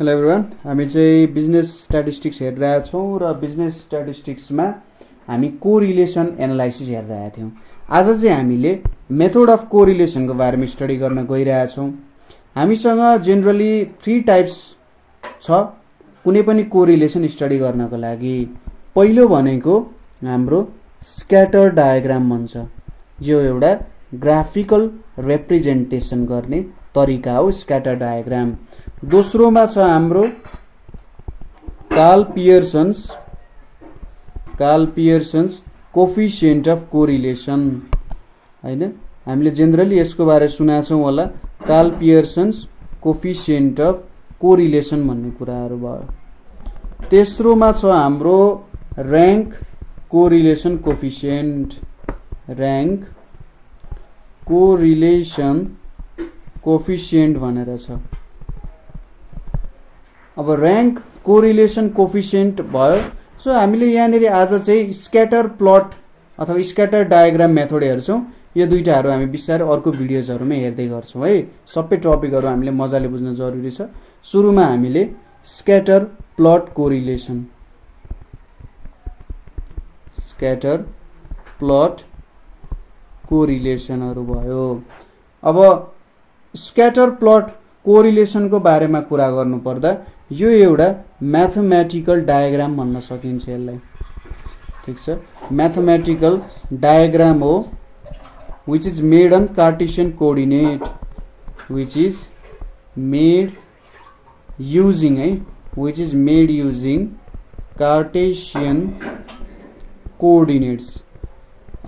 Hello everyone, हामी चाहिँ business statistics हेरिरहेका छौँ र बिजनेस स्ट्याटिस्टिक्समा हामी कोरिलेसन एनालाइसिस हेरिरहेका थियौँ। आज चाहिँ हामीले मेथड अफ कोरिलेसनको बारेमा स्टडी गर्न गइरहेका छौँ। हामीसँग जेनरली 3 टाइप्स छ कुनै पनि कोरिलेसन स्टडी गर्नको लागि। पहिलो भनेको हाम्रो स्क्याटर डायग्राम भन्छ। यो एउटा ग्राफिकल रिप्रेजेन्टेसन गर्ने तरिका हो स्क्याटर डायग्राम। दोस्रोमा छ हाम्रो Karl Pearson's coefficient of correlation हैन, हामीले जेनरली यसको बारे सुनेका छौँ होला। Karl Pearson's coefficient of correlation भन्ने कुराहरू भयो। तेस्रोमा छ हाम्रो र्याङ्क कोरिलेसन कोफिसिएन्ट भनेर छ। अब र्याङ्क कोरिलेसन कोफिसिएन्ट भयो। सो हामीले यहाँनिर आज चाहिँ स्क्याटर प्लट अथवा स्क्याटर डायग्राम मेथड हेर्छौँ। यो दुईटाहरू हामी बिस्तारै अर्को भिडियोजहरूमा हेर्दै गर्छौँ है। सबै टपिकहरू हामीले मजाले बुझ्न जरुरी छ। सुरुमा हामीले स्क्याटर प्लट कोरिलेसनहरू भयो। अब स्क्याटर प्लट कोरिलेसनको बारेमा कुरा गर्नुपर्दा यो एउटा म्याथमेटिकल डायग्राम भन्न सकिन्छ यसलाई। ठीक छ, म्याथमेटिकल डायग्राम हो which is made on Cartesian coordinate, which is made using Cartesian coordinates।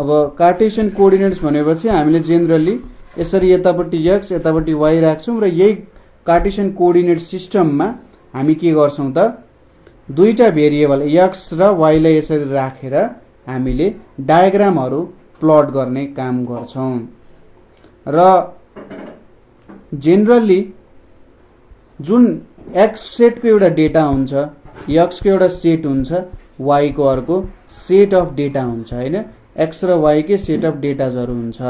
अब कार्टेशियन कोअर्डिनेट्स भनेपछि हामीले जेनरली यसरी यतापट्टि x यतापट्टि y राख्छौँ र यही कार्टेशियन कोअर्डिनेट सिस्टममा हामी के गर्छौँ त दुईटा भेरिएबल x र y लाई यसरी राखेर हामीले डायग्रामहरू प्लट गर्ने काम गर्छौँ। र जेनरली जुन x सेटको एउटा डेटा हुन्छ, x को एउटा सेट हुन्छ, y को अर्को सेट अफ डेटा हुन्छ हैन। x र y के सेट अफ डेटाजहरू हुन्छ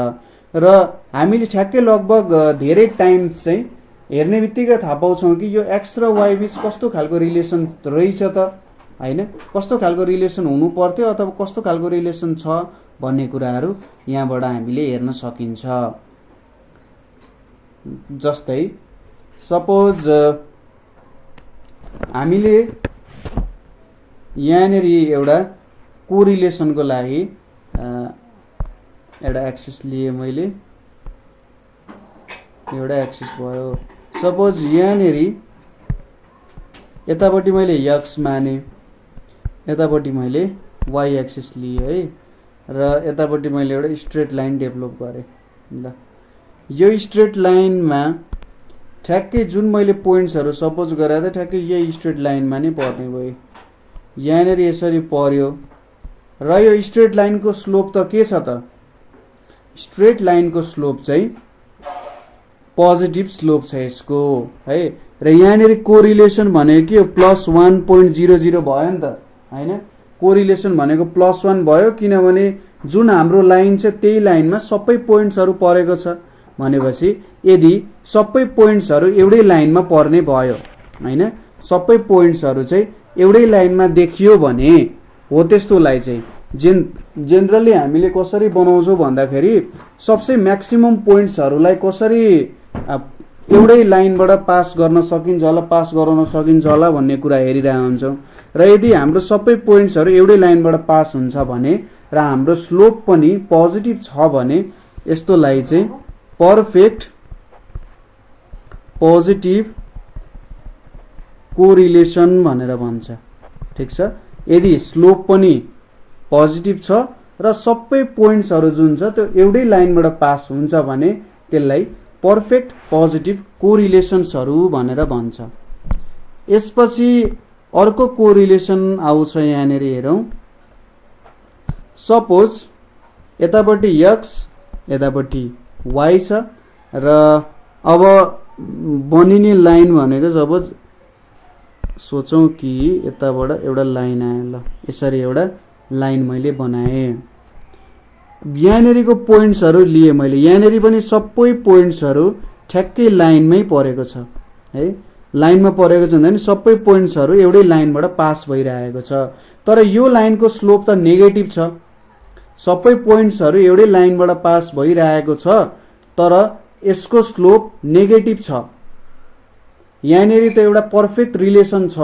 र हामीले ठ्याक्कै लगभग धेरै टाइम्स चाहिँ हेर्ने बित्तिकै थाहा पाउँछौँ कि यो x र y बीच कस्तो खालको रिलेसन रहेछ त हैन, कस्तो खालको रिलेसन हुनु पर्थ्यो अथवा कस्तो खालको रिलेसन छ भन्ने कुराहरू यहाँबाट हामीले हेर्न सकिन्छ। जस्तै सपोज हामीले यहाँनिर एउटा कोरिलेसनको लागि एउटा एक्सिस लिए, मैले एउटा एक्सिस भयो। सपोज यहाँनिर यतापट्टि मैले x माने, यतापट्टि मैले y एक्सिस लिए है, र यतापट्टि मैले एउटा स्ट्रेट लाइन डेभलप गरेँ। ल यो स्ट्रेट लाइनमा ठ्याक्कै जुन मैले पोइन्ट्सहरू सपोज गराए त ठ्याक्कै यही स्ट्रेट लाइनमा नै पर्ने भयो। यहाँनिर यसरी पर्यो र यो स्ट्रेट लाइनको स्लोप त के छ त, स्ट्रेट लाइनको स्लोप चाहिँ पोजिटिभ स्लोप छ यसको है। र यहाँनिर कोरिलेसन भनेको के हो, +1.00 भयो नि त हैन। कोरिलेसन भनेको +1 भयो किनभने जुन हाम्रो लाइन छ त्यही लाइनमा सबै पोइन्ट्सहरू परेको छ भनेपछि यदि सबै पोइन्ट्सहरू एउटै लाइनमा पर्ने भयो हैन, सबै पोइन्ट्सहरू चाहिँ एउटै लाइनमा देखियो भने हो त्यस्तोलाई चाहिँ जेनरली हामीले कसरी बनाउँछौँ भन्दाखेरि सबसे म्याक्सिमम पोइन्ट्सहरूलाई कसरी एउटै लाइनबाट पास गर्न सकिन्छ होला, पास गराउन सकिन्छ होला भन्ने कुरा हेरिरहेका हुन्छौँ। र यदि हाम्रो सबै पोइन्ट्सहरू एउटै लाइनबाट पास हुन्छ भने र हाम्रो स्लोप पनि पोजिटिभ छ भने यस्तोलाई चाहिँ पर्फेक्ट पोजिटिभ कोरिलेसन भनेर भन्छ। ठीक छ, यदि स्लोप पनि पोजिटिभ छ र सबै पोइन्ट्सहरू जुन छ त्यो एउटै लाइनबाट पास हुन्छ भने त्यसलाई पर्फेक्ट पोजिटिभ कोरिलेसन्सहरू भनेर भन्छ। यसपछि अर्को कोरिलेसन आउँछ यहाँनिर हेरौँ। सपोज यतापट्टि x यतापट्टि y छ र अब बनिने लाइन भनेको सपोज सोचौँ कि यताबाट एउटा लाइन आयो। ल यसरी एउटा लाइन मैले बनाएँ, यहाँनिरको पोइन्ट्सहरू लिए मैले, यहाँनिर पनि सबै पोइन्ट्सहरू ठ्याक्कै लाइनमै परेको छ है। लाइनमा परेको छ भने सबै पोइन्ट्सहरू एउटै लाइनबाट पास भइरहेको छ। तर यो लाइनको स्लोप त नेगेटिभ छ। सबै पोइन्ट्सहरू एउटै लाइनबाट पास भइरहेको छ तर यसको स्लोप नेगेटिभ छ। यहाँनिर त एउटा पर्फेक्ट रिलेसन छ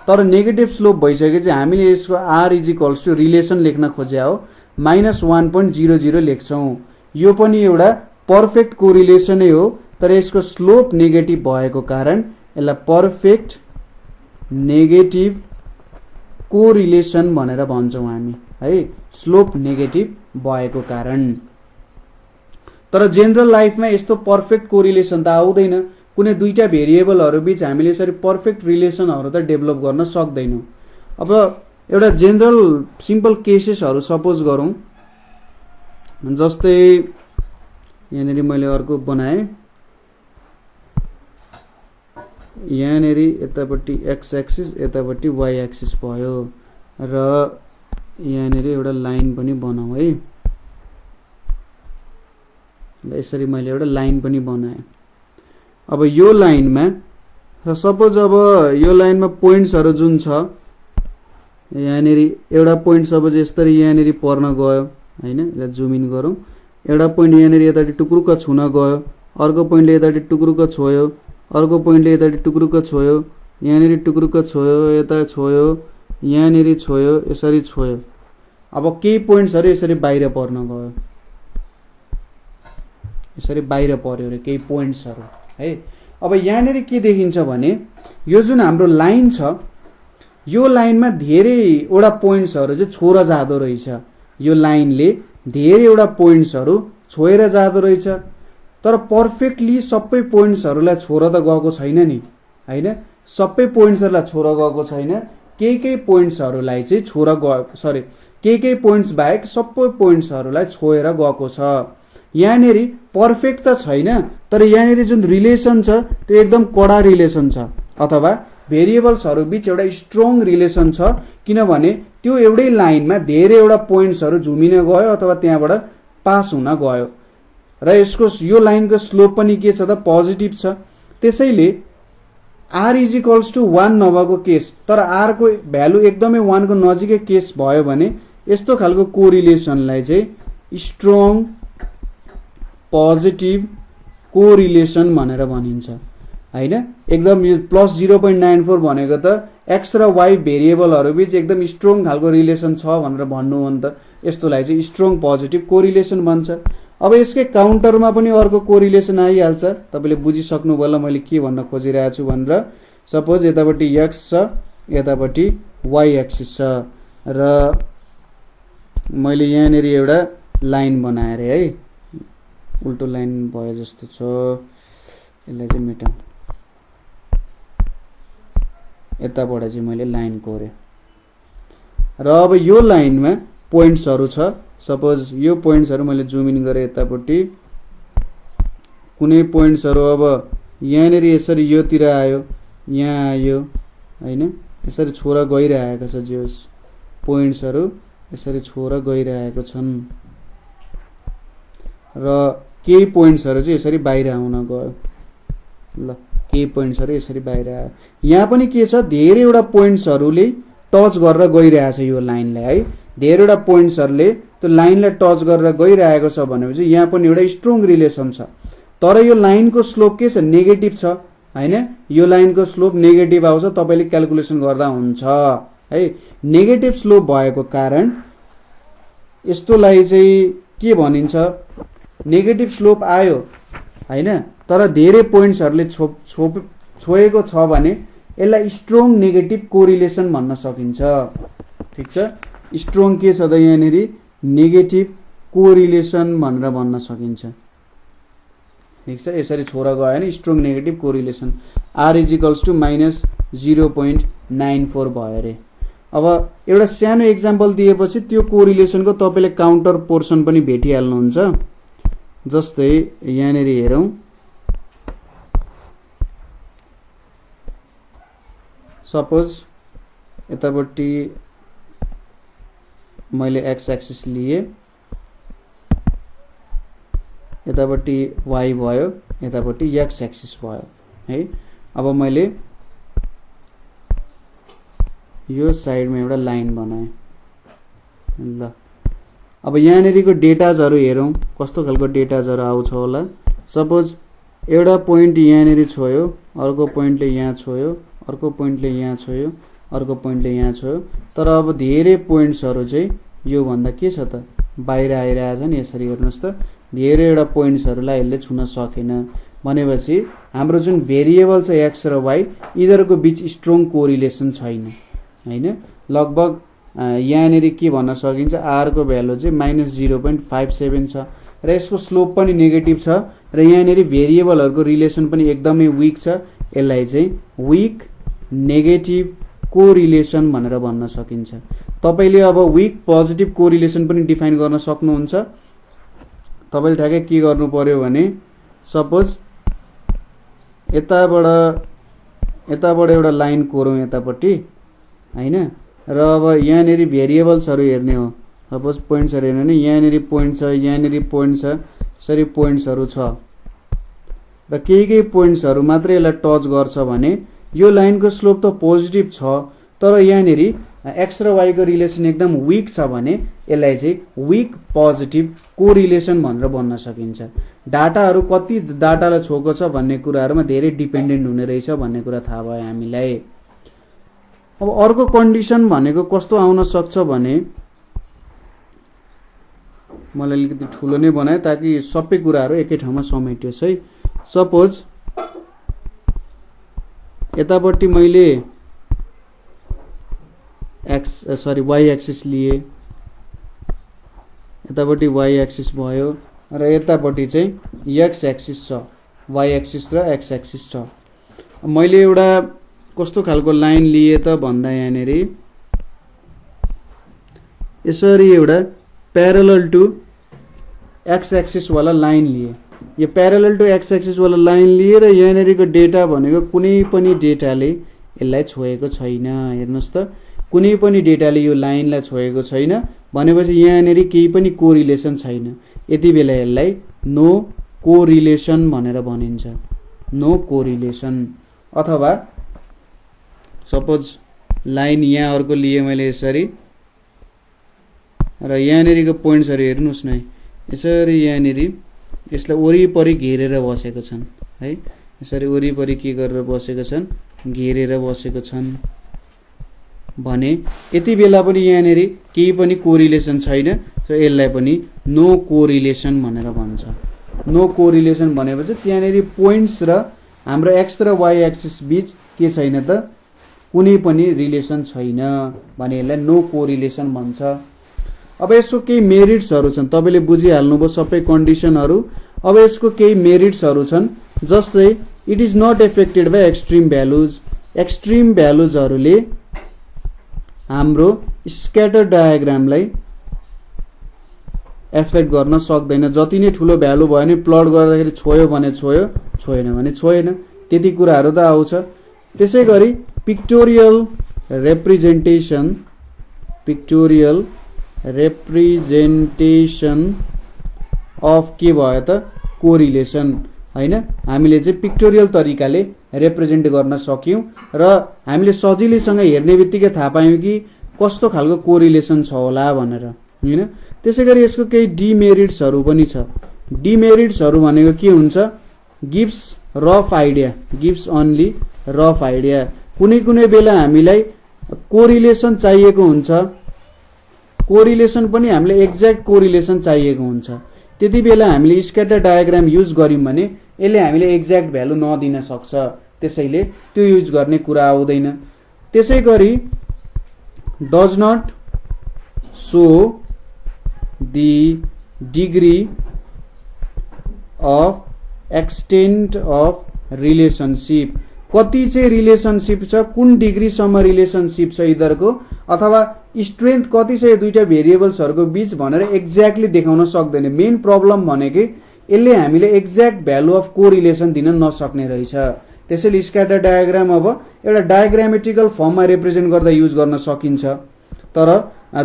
तर नेगेटिभ स्लोप भइसकेपछि हामीले यसको r इजिकल्स टु रिलेसन लेख्न खोज्या हो -1.00 लेख्छौँ। यो पनि एउटा पर्फेक्ट कोरिलेसनै हो तर यसको स्लोप नेगेटिभ भएको कारण यसलाई पर्फेक्ट नेगेटिभ कोरिलेसन भनेर भन्छौँ हामी है, स्लोप नेगेटिभ भएको कारण। तर जेनरल लाइफमा यस्तो पर्फेक्ट कोरिलेसन त आउँदैन। कुनै दुईटा भेरिएबलहरू बीच हामीले यसरी पर्फेक्ट रिलेसनहरू त डेभलप गर्न सक्दैनौँ। अब एउटा जेनरल सिम्पल केसेसहरू सपोज गरौँ, जस्तै यहाँनिर मैले अर्को बनाएँ, यहाँनिर यतापट्टि एक्स एक्सिस यतापट्टि वाइ एक्सिस भयो र यहाँनिर एउटा लाइन पनि बनाऊ है। यसरी मैले एउटा लाइन पनि बनाएँ। अब यो लाइनमा सपोज अब यो लाइनमा पोइन्ट्सहरू जुन छ, यहाँनिर एउटा पोइन्ट सपोज यसरी यहाँनिर पर्न गयो हैन, यसलाई जुम इन गरौँ। एउटा पोइन्ट यहाँनिर यतापट्टि टुक्रुक्क छुन गयो, अर्को पोइन्टले यतापट्टि टुक्रुक्क छोयो, अर्को पोइन्टले यतापट्टि टुक्रुक्क छोयो, यहाँनिर टुक्रुक्क छोयो, यता छोयो, यहाँनिर छोयो, यसरी छोयो। अब केही पोइन्ट्सहरू यसरी बाहिर पर्न गयो, यसरी बाहिर पर्यो रे केही पोइन्ट्सहरू है। अब यहाँनिर के देखिन्छ भने यो जुन हाम्रो लाइन छ यो लाइनमा धेरैवटा पोइन्ट्सहरू चाहिँ छोएर जाँदो रहेछ। यो लाइनले धेरैवटा पोइन्ट्सहरू छोएर जाँदो रहेछ तर पर्फेक्टली सबै पोइन्ट्सहरूलाई छोएर त गएको छैन नि हैन। सबै पोइन्ट्सहरूलाई छोएर गएको छैन, केही पोइन्ट्सहरूलाई चाहिँ छोएर गएको, सरी केही पोइन्ट्स बाहेक सबै पोइन्ट्सहरूलाई छोएर गएको छ। यहाँनिर पर्फेक्ट त छैन तर यहाँनिर जुन रिलेसन छ त्यो एकदम कडा रिलेसन छ अथवा भेरिएबल्सहरू बीच एउटा स्ट्रङ रिलेसन छ, किनभने त्यो एउटै लाइनमा धेरैवटा पोइन्ट्सहरू झुमिन गयो अथवा त्यहाँबाट पास हुन गयो र यसको यो लाइनको स्लोप पनि के छ त पोजिटिभ छ। त्यसैले r इजिकल्स टु 1 नभएको केस तर r को भ्यालु एकदमै 1 को नजिकै केस भयो भने यस्तो खालको कोरिलेसनलाई चाहिँ स्ट्रङ पोजिटिभ कोरिलेसन भनेर भनिन्छ हैन। एकदम यो +0.94 भनेको त एक्स र वाइ भेरिएबलहरू बीच एकदम स्ट्रङ खालको रिलेसन छ भनेर भन्नु हो नि त, यस्तोलाई चाहिँ स्ट्रङ पोजिटिभ कोरिलेसन भन्छ। अब यसकै काउन्टरमा पनि अर्को कोरिलेसन आइहाल्छ। तपाईले बुझिसक्नु भयो होला मैले के भन्न खोजिरहेको छु भनेर। सपोज यतापट्टि एक्स छ यतापट्टि वाइ एक्सिस छ र मैले यहाँनिर एउटा लाइन बनाएर है, उल्टो लाइन भयो जस्तो छ, यसलाई चाहिँ मेटाउँ। यताबाट चाहिँ मैले लाइन कोरेँ र अब यो लाइनमा पोइन्ट्सहरू छ। सपोज यो पोइन्ट्सहरू मैले जुम इन गरेँ यतापट्टि, कुनै पोइन्ट्सहरू अब यहाँनिर यसरी योतिर आयो, यहाँ आयो हैन, यसरी छोरा गइरहेको छ। जोस पोइन्ट्सहरू यसरी छोरा गइरहेको छन् र केही पोइन्ट्सहरू चाहिँ यसरी बाहिर आउन गयो। ल केही पोइन्ट्सहरू यसरी बाहिर आयो। यहाँ पनि के छ, धेरैवटा पोइन्ट्सहरूले टच गरेर गइरहेछ यो लाइनलाई है। धेरैवटा पोइन्ट्सहरूले त्यो लाइनलाई टच गरेर गइरहेको छ भनेपछि यहाँ पनि एउटा स्ट्रङ रिलेसन छ। तर यो लाइनको स्लोप के छ, नेगेटिभ छ हैन। यो लाइनको स्लोप नेगेटिभ आउँछ, तपाईले क्याल्कुलेसन गर्दा हुन्छ है। नेगेटिभ स्लोप भएको कारण यस्तोलाई चाहिँ के भनिन्छ, नेगेटिभ स्लोप आयो हैन तर धेरै पोइन्ट्सहरूले छोएको छ भने यसलाई स्ट्रङ नेगेटिभ कोरिलेसन भन्न सकिन्छ। ठीक छ, स्ट्रङ के छ त यहाँनिर नेगेटिभ कोरिलेसन भनेर भन्न सकिन्छ। ठीक छ, यसरी छोरा गयो भने strong negative correlation. r is equals to -0.94 भयो रे। अब एउटा सानो एक्जाम्पल दिएपछि त्यो कोरिलेसनको तपाईले काउन्टर पोर्सन पनि भेटिहाल्नुहुन्छ। जस्तै यहाँनिर हेरौँ, सपोज यतापट्टि मैले एक्स एक्सिस लिए, यतापट्टि वाइ भयो, यतापट्टि एक्स एक्सिस भयो है। अब मैले यो साइडमा एउटा लाइन बनाएँ ल। अब यहाँनेरिको डेटाजहरु हेरौँ कस्तो खालको डेटाजहरु आउँछ होला। सपोज एउटा पोइन्ट यहाँनेरि छोयो, अर्को पोइन्टले यहाँ छोयो, अर्को पोइन्टले यहाँ छोयो, अर्को पोइन्टले यहाँ छोयो, तर अब धेरै पोइन्ट्सहरु चाहिँ यो भन्दा के छ त बाहिर आइरहेछ नि। यसरी हेर्नुस् त धेरैवटा पोइन्ट्सहरुलाई यसले छुन सकेन भनेपछि हाम्रो जुन भेरिएबल छ x र y यिनीहरुको बीच स्ट्रङ कोरिलेसन छैन हैन। लगभग यहाँनेरि के भन्न सकिन्छ r को भ्यालु चाहिँ -0.57 छ र यसको स्लोप पनि नेगेटिभ छ र यहाँनेरि भेरिएबलहरुको रिलेसन पनि एकदमै वीक छ। यसलाई चाहिँ वीक नेगेटिभ कोरिलेसन भनेर भन्न सकिन्छ। तपाईले अब वीक पोजिटिभ कोरिलेसन पनि डिफाइन गर्न सक्नुहुन्छ। तपाईले ठ्याक्कै के गर्नु पर्यो भने सपोज यताबाट एउटा लाइन कोरौँ यतापट्टि हैन र अब यहाँनेरि भेरिएबल्सहरु हेर्ने हो। सपोज पोइन्ट्सहरु हेर्ने भने यहाँनेरि पोइन्ट छ, यहाँनेरि पोइन्ट छ, यसरी पोइन्ट्सहरु छ र केही पोइन्ट्सहरु मात्रै यसलाई टच गर्छ भने यो लाइनको स्लोप त पोजिटिभ छ तर यहाँनेरि x र y को रिलेसन एकदम वीक छ भने यसलाई चाहिँ वीक पोजिटिभ कोरिलेसन भनेर भन्न सकिन्छ। डाटाहरु कति डाटालाई छोएको छ भन्ने कुराहरुमा धेरै डिपेन्डेन्ट हुने रहेछ भन्ने कुरा थाहा भयो हामीलाई। अब अर्को कन्डिसन भनेको कस्तो आउन सक्छ भने मलाई अलिकति ठुलो नै बनाए ताकि सबै कुराहरु एकै ठाउँमा समेटियोस् है। सपोज यतापट्टि मैले y एक्सिस लिए, यतापट्टि y एक्सिस भयो र यतापट्टि चाहिँ x एक्सिस छ, y एक्सिस र x एक्सिस छ। मैले एउटा कस्तो खालको लाइन लिए त भन्दा यहाँनेरि यसरी एउटा प्यारलल टु x एक्सिस वाला लाइन लिए। यो प्यारलल टु x एक्सिस वाला लाइन लिए र यहाँनेरिको डेटा भनेको कुनै पनि डेटाले यसलाई छोएको छैन। हेर्नुस् त कुनै पनि डेटाले यो लाइनलाई छोएको छैन भनेपछि यहाँनेरि केही पनि कोरिलेसन छैन। यति बेला यसलाई नो कोरिलेसन भनेर भनिन्छ। No correlation. अथवा सपोज लाइन यहाँ अर्को लिए मैले यसरी र यहाँनेरिको पोइन्ट्सहरु हेर्नुस् न यसरी यहाँनेरि यसलाई वरिपरि घेरेर बसेको छन् है। यसरी वरिपरि के गरेर बसेको छन् घेरेर बसेको छन् भने यति बेला पनि यहाँनेरि केही पनि कोरिलेसन छैन र यसलाई पनि नो कोरिलेसन भनेर भन्छ। नो कोरिलेसन भनेपछि त्यहाँनेरि पोइन्ट्स र हाम्रो x र y एक्सिस बीच के छैन त कुनै पनि रिलेसन छैन भने यसलाई नो कोरिलेसन भन्छ। अब यसको केही मेरिट्सहरु छन्, तपाईले बुझिहाल्नुभयो सबै कन्डिसनहरु। अब यसको केही मेरिट्सहरु छन् जस्तै it is not affected by extreme values. Extreme भ्यालुजहरुले हाम्रो स्क्याटर डायग्रामलाई एफेक्ट गर्न सक्दैन। जति नै ठुलो भ्यालु भयो भने प्लट गर्दाखेरि छोयो भने छोयो, छोएन भने छोएन, त्यति कुराहरु त आउँछ। त्यसैगरी पिक्टोरियल रिप्रेजेन्टेसन अफ के भयो त कोरिलेसन हैन। हामीले चाहिँ पिक्टोरियल तरिकाले रिप्रेजेन्ट गर्न सक्यौं र हामीले सजिलैसँग हेर्ने बित्तिकै थाहा पायौं कि कस्तो खालको कोरिलेसन छ होला भनेर हैन। त्यसैगरी यसको केही डिमेरिट्सहरु पनि छ। डिमेरिट्सहरु भनेको के हुन्छ gives rough idea, gives only rough idea. कुनै बेला हामीलाई कोरिलेसन चाहिएको हुन्छ, कोरिलेसन पनि हामीलाई एक्ज्याक्ट कोरिलेसन चाहिएको हुन्छ। त्यति बेला हामीले स्क्याटर डायग्राम युज गर्यौं भने यसले हामीले एक्ज्याक्ट भ्यालु नदिन सक्छ, त्यसैले त्यो युज गर्ने कुरा आउँदैन। त्यसैगरी does not show the degree of extent of relationship. कति चाहिँ रिलेसनशिप छ, कुन डिग्रीसम्म रिलेसनशिप छ यिनीहरुको, अथवा स्ट्रेन्थ कति छ यो दुईटा भेरिएबल्सहरुको बीच भनेर एक्ज्याक्टली देखाउन सक्दैन। मेन प्रब्लम भनेकै यसले हामीले एक्ज्याक्ट भ्यालु अफ कोरिलेसन दिन नसक्ने रहेछ। त्यसैले स्क्याटर डायग्राम अब एउटा डायग्रामेटिकल फर्ममा रिप्रेजेन्ट गर्दा युज गर्न सकिन्छ, तर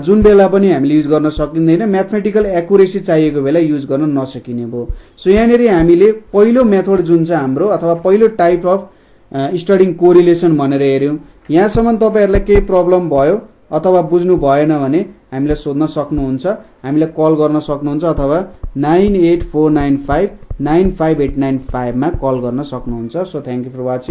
जुन बेला पनि हामीले युज गर्न सकिँदैन, म्याथमेटिकल एक्युरेसी चाहिएको बेला युज गर्न नसकिने भयो। सो यहाँनेरि हामीले पहिलो मेथड जुन छ हाम्रो अथवा पहिलो टाइप अफ स्टडिङ कोरिलेसन भनेर हेर्यौं। यहाँसम्म तपाईहरुलाई केही प्रब्लम भयो अथवा बुझ्नु भएन भने हामीलाई सोध्न सक्नुहुन्छ, हामीलाई कल गर्न सक्नुहुन्छ अथवा 9849595895 मा कल गर्न सक्नुहुन्छ। So thank you for watching.